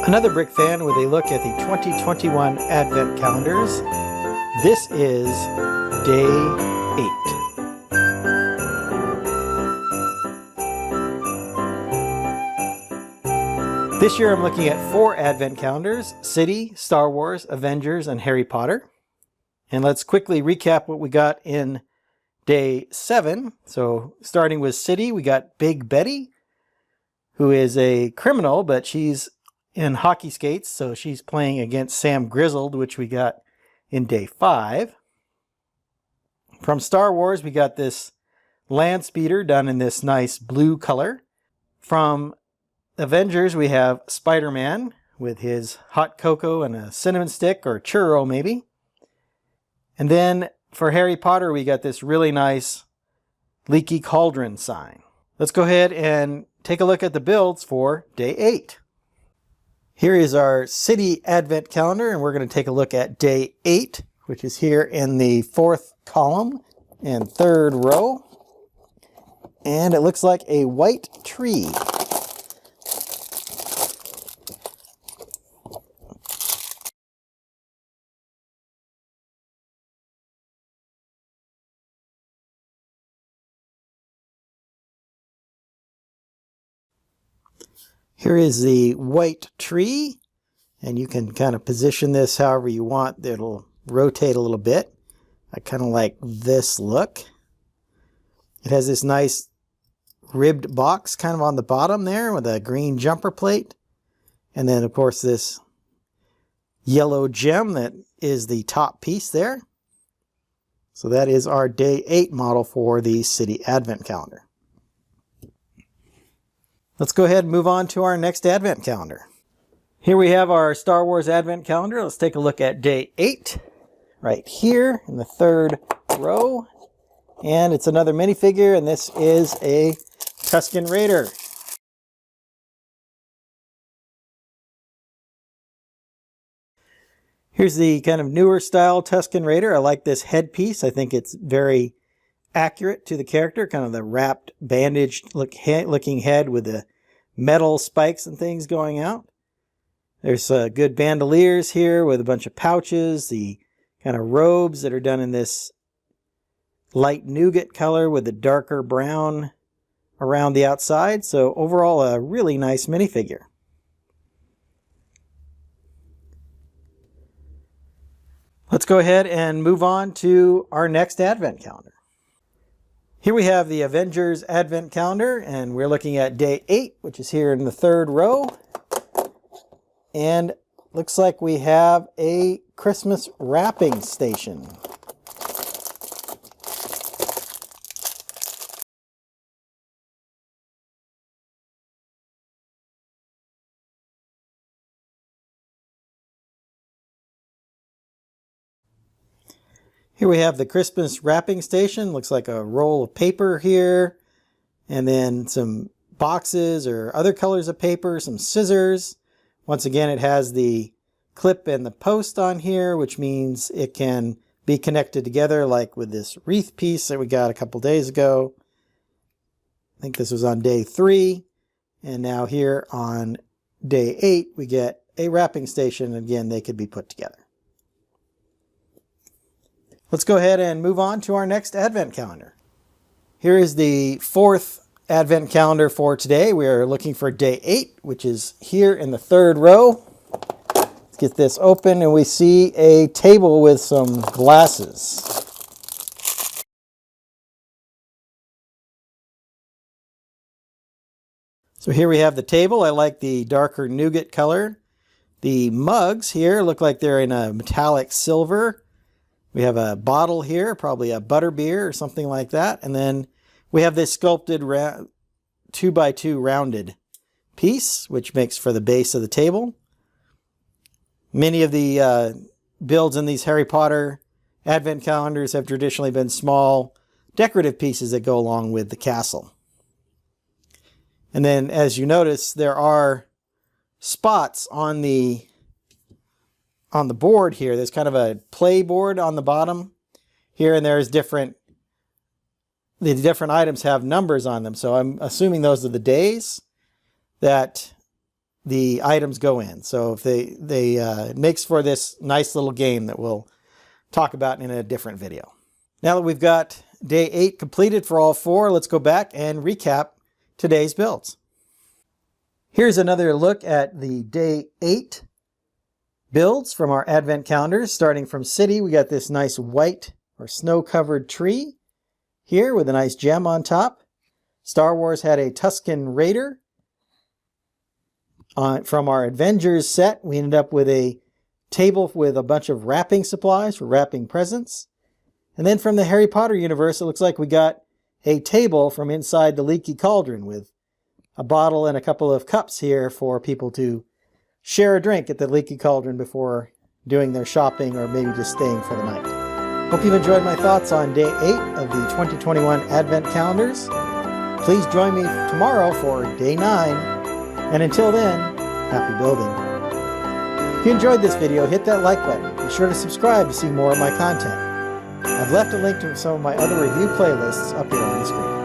Another Brick fan with a look at the 2021 Advent calendars. This is day 8. This year I'm looking at 4 Advent calendars: City, Star Wars, Avengers, and Harry Potter. And let's quickly recap what we got in day 7. So starting with City, we got Big Betty, who is a criminal, but she's in hockey skates, so she's playing against Sam Grizzled, which we got in day 5. From Star Wars, we got this land speeder done in this nice blue color. From Avengers, we have Spider-Man with his hot cocoa and a cinnamon stick, or churro maybe. And then for Harry Potter, we got this really nice leaky cauldron sign. Let's go ahead and take a look at the builds for day 8. Here is our City Advent calendar, and we're going to take a look at day 8, which is here in the 4th column and 3rd row. And it looks like a white tree. Here is the white tree, and you can kind of position this however you want. It'll rotate a little bit. I kind of like this look. It has this nice ribbed box kind of on the bottom there with a green jumper plate. And then, of course, this yellow gem that is the top piece there. So that is our day 8 model for the City Advent calendar. Let's go ahead and move on to our next Advent calendar. Here we have our Star Wars Advent calendar. Let's take a look at day 8, right here in the 3rd row. And it's another minifigure, and this is a Tusken Raider. Here's the kind of newer style Tusken Raider. I like this headpiece. I think it's very accurate to the character, kind of the wrapped, bandaged looking head with the metal spikes and things going out. There's good bandoliers here with a bunch of pouches, the kind of robes that are done in this light nougat color with the darker brown around the outside. So overall, a really nice minifigure. Let's go ahead and move on to our next Advent calendar. Here we have the Avengers Advent calendar, and we're looking at day 8, which is here in the 3rd row. And looks like we have a Christmas wrapping station. Here we have the Christmas wrapping station. Looks like a roll of paper here, and then some boxes or other colors of paper, some scissors. Once again, it has the clip and the post on here, which means it can be connected together, like with this wreath piece that we got a couple days ago. I think this was on day 3, and now here on day 8, we get a wrapping station. Again, they could be put together. Let's go ahead and move on to our next Advent calendar. Here is the 4th Advent calendar for today. We are looking for day 8, which is here in the 3rd row. Let's get this open, and we see a table with some glasses. So here we have the table. I like the darker nougat color. The mugs here look like they're in a metallic silver. We have a bottle here, probably a butterbeer or something like that. And then we have this sculpted 2x2 rounded piece, which makes for the base of the table. Many of the builds in these Harry Potter Advent calendars have traditionally been small decorative pieces that go along with the castle. And then, as you notice, there are spots on the board here. There's kind of a play board on the bottom here, and there's the different items have numbers on them. So I'm assuming those are the days that the items go in. So if it makes for this nice little game that we'll talk about in a different video. Now that we've got day 8 completed for all 4, let's go back and recap today's builds. Here's another look at the day 8 builds from our advent calendars. Starting from City, we got this nice white or snow-covered tree here with a nice gem on top. Star Wars had a Tusken Raider. From our Avengers set, we ended up with a table with a bunch of wrapping supplies for wrapping presents. And then from the Harry Potter universe, it looks like we got a table from inside the Leaky Cauldron with a bottle and a couple of cups here for people to share a drink at the Leaky Cauldron before doing their shopping or maybe just staying for the night. Hope you've enjoyed my thoughts on day 8 of the 2021 Advent calendars. Please join me tomorrow for day 9. And until then, happy building. If you enjoyed this video, hit that like button. Be sure to subscribe to see more of my content. I've left a link to some of my other review playlists up here on the screen.